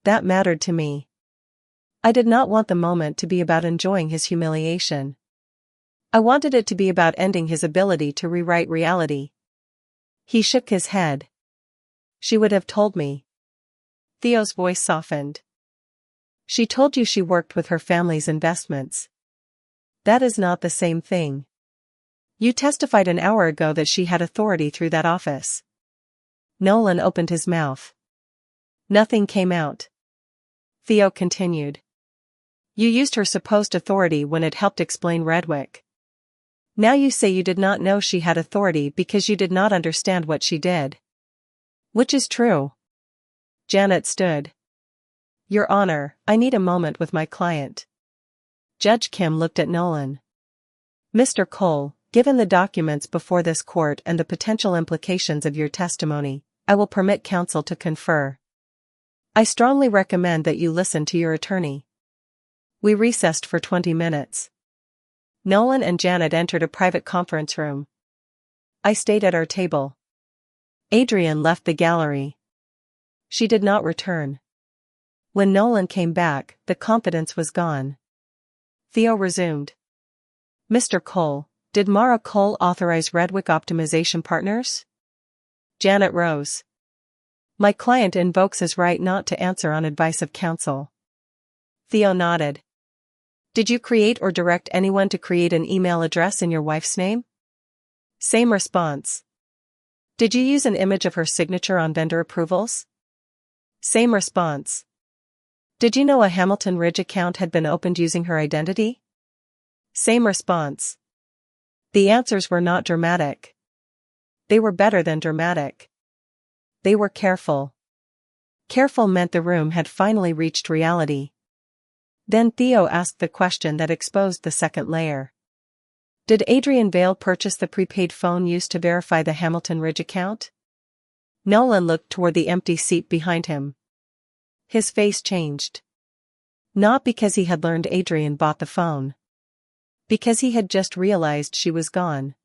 Speaker 1: That mattered to me. I did not want the moment to be about enjoying his humiliation. I wanted it to be about ending his ability to rewrite reality. He shook his head. She would have told me. Theo's voice softened. She told you she worked with her family's investments. That is not the same thing. You testified an hour ago that she had authority through that office. Nolan opened his mouth. Nothing came out. Theo continued. You used her supposed authority when it helped explain Redwick. Now you say you did not know she had authority because you did not understand what she did. Which is true? Janet stood. Your Honor, I need a moment with my client. Judge Kim looked at Nolan. Mr. Cole, given the documents before this court and the potential implications of your testimony, I will permit counsel to confer. I strongly recommend that you listen to your attorney. We recessed for 20 minutes. Nolan and Janet entered a private conference room. I stayed at our table. Adrian left the gallery. She did not return. When Nolan came back, the confidence was gone. Theo resumed. Mr. Cole, did Mara Cole authorize Redwick Optimization Partners? Janet rose. My client invokes his right not to answer on advice of counsel. Theo nodded. Did you create or direct anyone to create an email address in your wife's name? Same response. Did you use an image of her signature on vendor approvals? Same response. Did you know a Hamilton Ridge account had been opened using her identity? Same response. The answers were not dramatic. They were better than dramatic. They were careful. Careful meant the room had finally reached reality. Then Theo asked the question that exposed the second layer. Did Adrian Vale purchase the prepaid phone used to verify the Hamilton Ridge account? Nolan looked toward the empty seat behind him. His face changed. Not because he had learned Adrian bought the phone. Because he had just realized she was gone.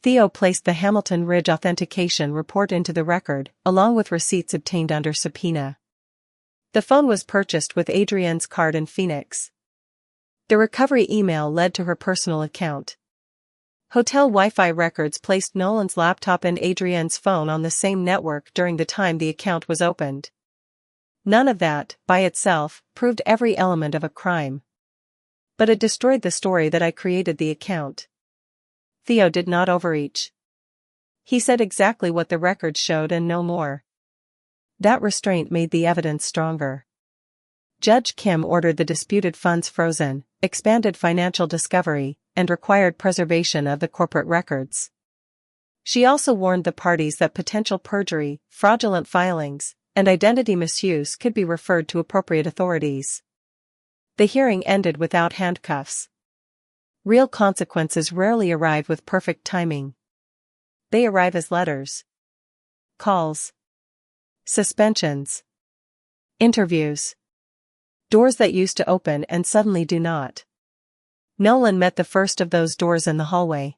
Speaker 1: Theo placed the Hamilton Ridge authentication report into the record, along with receipts obtained under subpoena. The phone was purchased with Adrian's card in Phoenix. The recovery email led to her personal account. Hotel Wi-Fi records placed Nolan's laptop and Adrian's phone on the same network during the time the account was opened. None of that, by itself, proved every element of a crime. But it destroyed the story that I created the account. Theo did not overreach. He said exactly what the records showed and no more. That restraint made the evidence stronger. Judge Kim ordered the disputed funds frozen, expanded financial discovery, and required preservation of the corporate records. She also warned the parties that potential perjury, fraudulent filings, and identity misuse could be referred to appropriate authorities. The hearing ended without handcuffs. Real consequences rarely arrive with perfect timing. They arrive as letters. Calls. Suspensions. Interviews. Doors that used to open and suddenly do not. Nolan met the first of those doors in the hallway.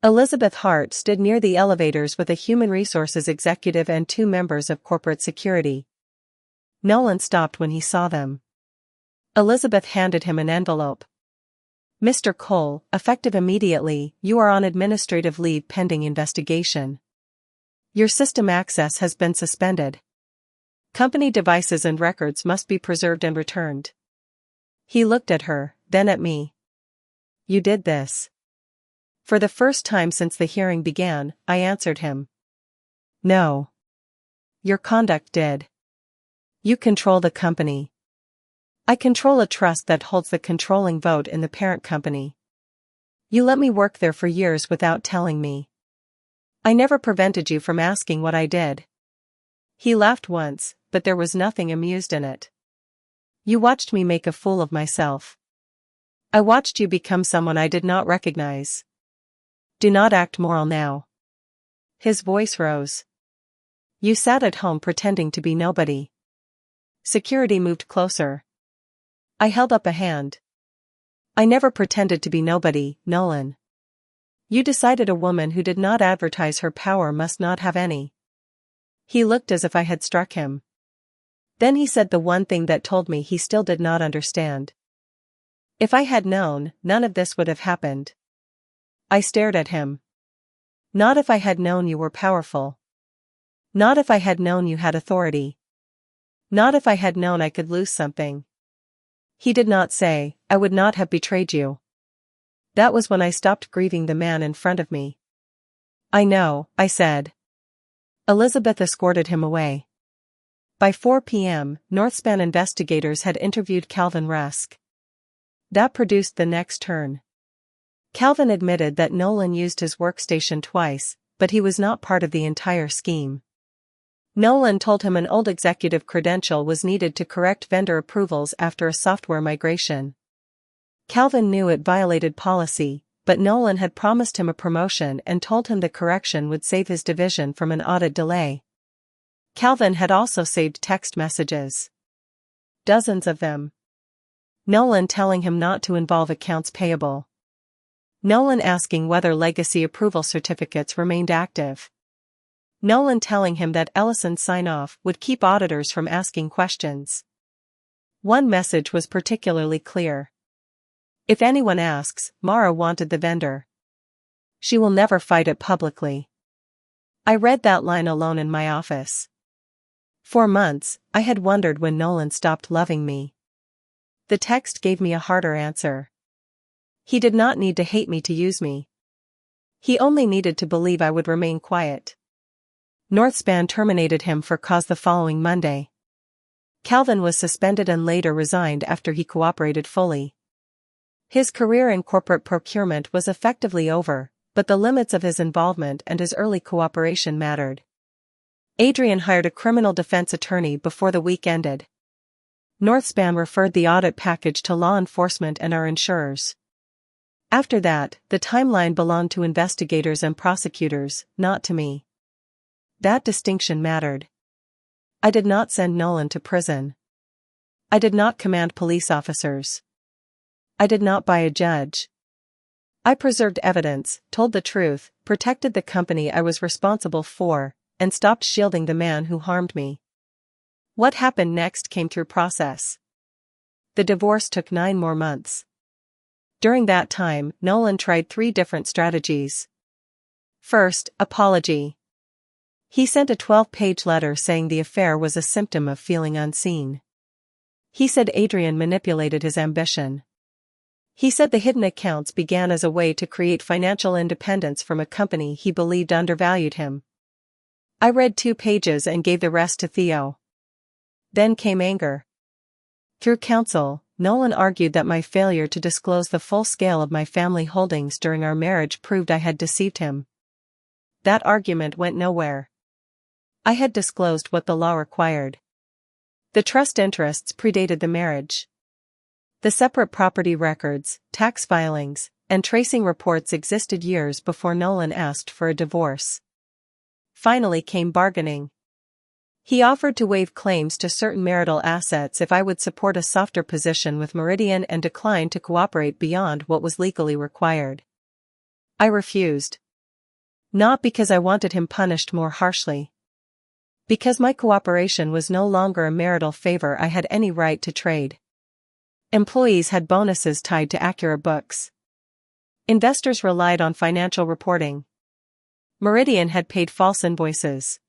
Speaker 1: Elizabeth Hart stood near the elevators with a human resources executive and 2 members of corporate security. Nolan stopped when he saw them. Elizabeth handed him an envelope. Mr. Cole, effective immediately, you are on administrative leave pending investigation. Your system access has been suspended. Company devices and records must be preserved and returned. He looked at her, then at me. You did this. For the first time since the hearing began, I answered him. No. Your conduct did. You control the company. I control a trust that holds the controlling vote in the parent company. You let me work there for years without telling me. I never prevented you from asking what I did. He laughed once, but there was nothing amused in it. You watched me make a fool of myself. I watched you become someone I did not recognize. Do not act moral now. His voice rose. You sat at home pretending to be nobody. Security moved closer. I held up a hand. I never pretended to be nobody, Nolan. You decided a woman who did not advertise her power must not have any. He looked as if I had struck him. Then he said the one thing that told me he still did not understand. If I had known, none of this would have happened. I stared at him. Not if I had known you were powerful. Not if I had known you had authority. Not if I had known I could lose something. He did not say, I would not have betrayed you. That was when I stopped grieving the man in front of me. I know, I said. Elizabeth escorted him away. By 4 p.m., Northspan investigators had interviewed Calvin Rusk. That produced the next turn. Calvin admitted that Nolan used his workstation twice, but he was not part of the entire scheme. Nolan told him an old executive credential was needed to correct vendor approvals after a software migration. Calvin knew it violated policy, but Nolan had promised him a promotion and told him the correction would save his division from an audit delay. Calvin had also saved text messages. Dozens of them. Nolan telling him not to involve accounts payable. Nolan asking whether legacy approval certificates remained active. Nolan telling him that Ellison's sign-off would keep auditors from asking questions. One message was particularly clear. If anyone asks, Mara wanted the vendor. She will never fight it publicly. I read that line alone in my office. For months, I had wondered when Nolan stopped loving me. The text gave me a harder answer. He did not need to hate me to use me. He only needed to believe I would remain quiet. Northspan terminated him for cause the following Monday. Calvin was suspended and later resigned after he cooperated fully. His career in corporate procurement was effectively over, but the limits of his involvement and his early cooperation mattered. Adrian hired a criminal defense attorney before the week ended. Northspan referred the audit package to law enforcement and our insurers. After that, the timeline belonged to investigators and prosecutors, not to me. That distinction mattered. I did not send Nolan to prison. I did not command police officers. I did not buy a judge. I preserved evidence, told the truth, protected the company I was responsible for, and stopped shielding the man who harmed me. What happened next came through process. The divorce took 9 more months. During that time, Nolan tried 3 different strategies. First, apology. He sent a 12-page letter saying the affair was a symptom of feeling unseen. He said Adrian manipulated his ambition. He said the hidden accounts began as a way to create financial independence from a company he believed undervalued him. I read 2 pages and gave the rest to Theo. Then came anger. Through counsel, Nolan argued that my failure to disclose the full scale of my family holdings during our marriage proved I had deceived him. That argument went nowhere. I had disclosed what the law required. The trust interests predated the marriage. The separate property records, tax filings, and tracing reports existed years before Nolan asked for a divorce. Finally came bargaining. He offered to waive claims to certain marital assets if I would support a softer position with Meridian and decline to cooperate beyond what was legally required. I refused. Not because I wanted him punished more harshly. Because my cooperation was no longer a marital favor I had any right to trade. Employees had bonuses tied to accurate books. Investors relied on financial reporting. Meridian had paid false invoices.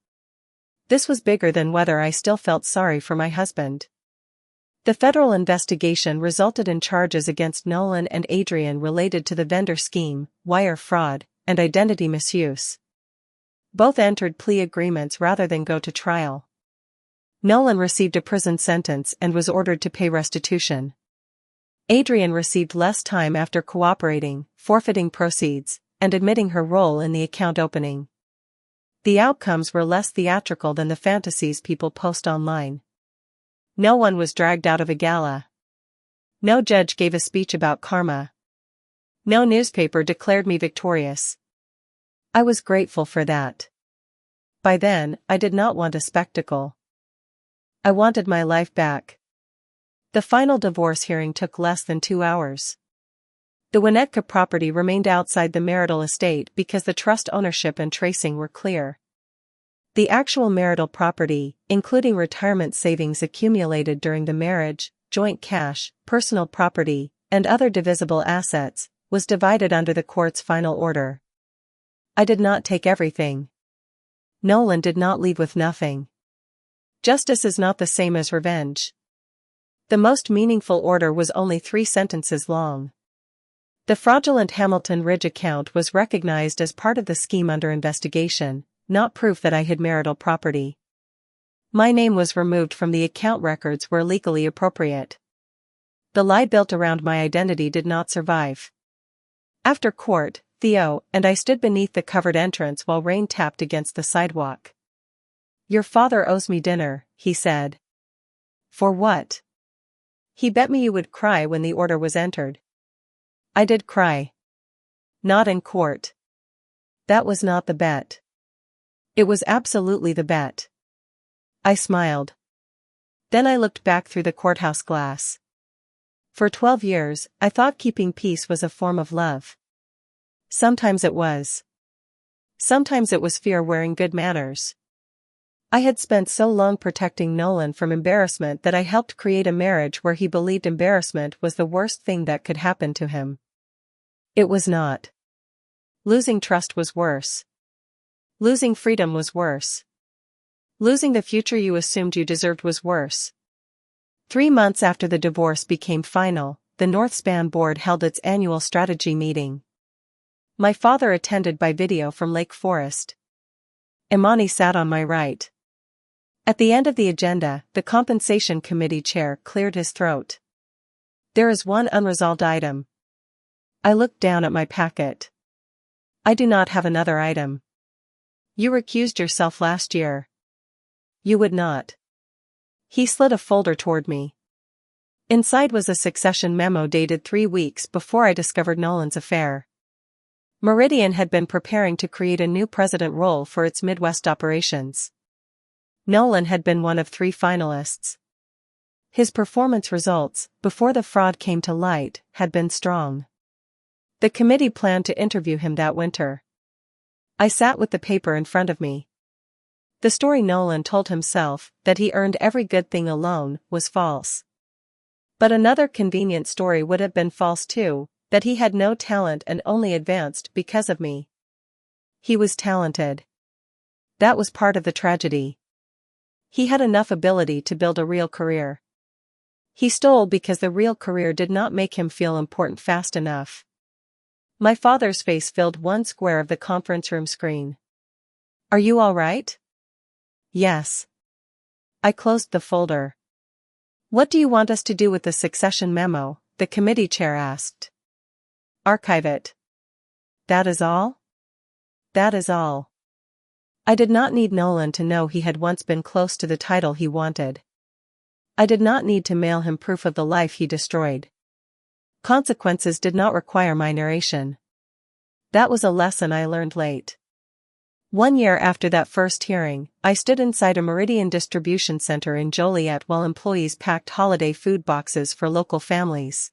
Speaker 1: This was bigger than whether I still felt sorry for my husband. The federal investigation resulted in charges against Nolan and Adrian related to the vendor scheme, wire fraud, and identity misuse. Both entered plea agreements rather than go to trial. Nolan received a prison sentence and was ordered to pay restitution. Adrian received less time after cooperating, forfeiting proceeds, and admitting her role in the account opening. The outcomes were less theatrical than the fantasies people post online. No one was dragged out of a gala. No judge gave a speech about karma. No newspaper declared me victorious. I was grateful for that. By then, I did not want a spectacle. I wanted my life back. The final divorce hearing took less than 2 hours. The Winnetka property remained outside the marital estate because the trust ownership and tracing were clear. The actual marital property, including retirement savings accumulated during the marriage, joint cash, personal property, and other divisible assets, was divided under the court's final order. I did not take everything. Nolan did not leave with nothing. Justice is not the same as revenge. The most meaningful order was only 3 sentences long. The fraudulent Hamilton Ridge account was recognized as part of the scheme under investigation, not proof that I hid marital property. My name was removed from the account records where legally appropriate. The lie built around my identity did not survive. After court, Theo and I stood beneath the covered entrance while rain tapped against the sidewalk. "Your father owes me dinner," he said. "For what?" "He bet me you would cry when the order was entered." I did cry. Not in court. That was not the bet. It was absolutely the bet. I smiled. Then I looked back through the courthouse glass. For 12 years, I thought keeping peace was a form of love. Sometimes it was. Sometimes it was fear wearing good manners. I had spent so long protecting Nolan from embarrassment that I helped create a marriage where he believed embarrassment was the worst thing that could happen to him. It was not. Losing trust was worse. Losing freedom was worse. Losing the future you assumed you deserved was worse. 3 months after the divorce became final, the Northspan board held its annual strategy meeting. My father attended by video from Lake Forest. Imani sat on my right. At the end of the agenda, the compensation committee chair cleared his throat. There is one unresolved item. I looked down at my packet. I do not have another item. You recused yourself last year. You would not. He slid a folder toward me. Inside was a succession memo dated 3 weeks before I discovered Nolan's affair. Meridian had been preparing to create a new president role for its Midwest operations. Nolan had been one of 3 finalists. His performance results, before the fraud came to light, had been strong. The committee planned to interview him that winter. I sat with the paper in front of me. The story Nolan told himself, that he earned every good thing alone, was false. But another convenient story would have been false too, that he had no talent and only advanced because of me. He was talented. That was part of the tragedy. He had enough ability to build a real career. He stole because the real career did not make him feel important fast enough. My father's face filled one square of the conference room screen. Are you all right? Yes. I closed the folder. What do you want us to do with the succession memo? The committee chair asked. Archive it. That is all? That is all. I did not need Nolan to know he had once been close to the title he wanted. I did not need to mail him proof of the life he destroyed. Consequences did not require my narration. That was a lesson I learned late. 1 year after that first hearing, I stood inside a Meridian distribution center in Joliet while employees packed holiday food boxes for local families.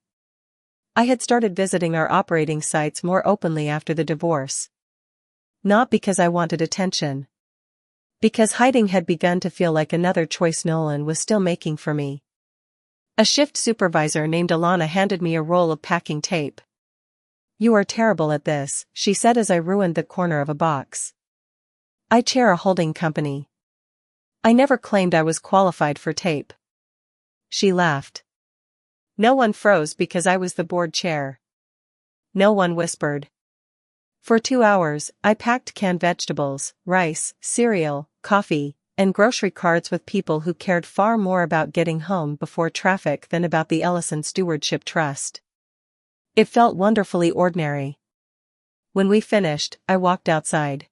Speaker 1: I had started visiting our operating sites more openly after the divorce. Not because I wanted attention. Because hiding had begun to feel like another choice Nolan was still making for me. A shift supervisor named Alana handed me a roll of packing tape. You are terrible at this, she said as I ruined the corner of a box. I chair a holding company. I never claimed I was qualified for tape. She laughed. No one froze because I was the board chair. No one whispered. For 2 hours, I packed canned vegetables, rice, cereal, coffee, and grocery carts with people who cared far more about getting home before traffic than about the Ellison Stewardship Trust. It felt wonderfully ordinary. When we finished, I walked outside.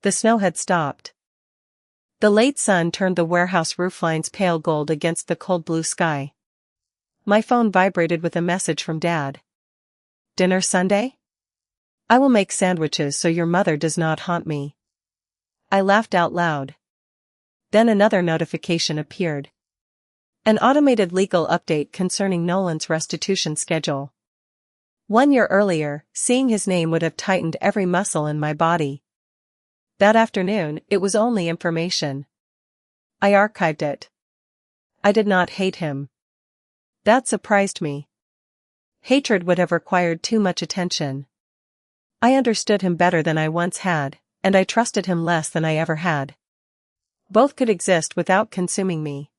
Speaker 1: The snow had stopped. The late sun turned the warehouse rooflines pale gold against the cold blue sky. My phone vibrated with a message from Dad. Dinner Sunday? I will make sandwiches so your mother does not haunt me. I laughed out loud. Then another notification appeared. An automated legal update concerning Nolan's restitution schedule. 1 year earlier, seeing his name would have tightened every muscle in my body. That afternoon, it was only information. I archived it. I did not hate him. That surprised me. Hatred would have required too much attention. I understood him better than I once had, and I trusted him less than I ever had. Both could exist without consuming me.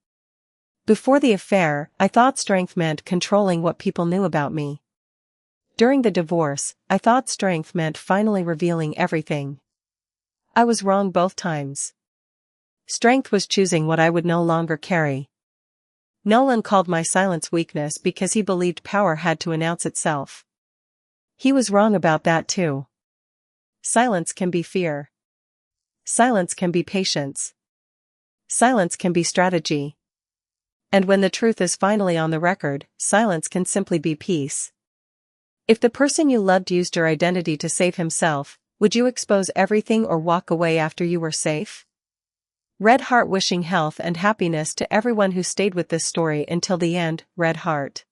Speaker 1: Before the affair, I thought strength meant controlling what people knew about me. During the divorce, I thought strength meant finally revealing everything. I was wrong both times. Strength was choosing what I would no longer carry. Nolan called my silence weakness because he believed power had to announce itself. He was wrong about that too. Silence can be fear. Silence can be patience. Silence can be strategy. And when the truth is finally on the record, silence can simply be peace. If the person you loved used your identity to save himself, would you expose everything or walk away after you were safe? Red Heart wishing health and happiness to everyone who stayed with this story until the end. Red Heart.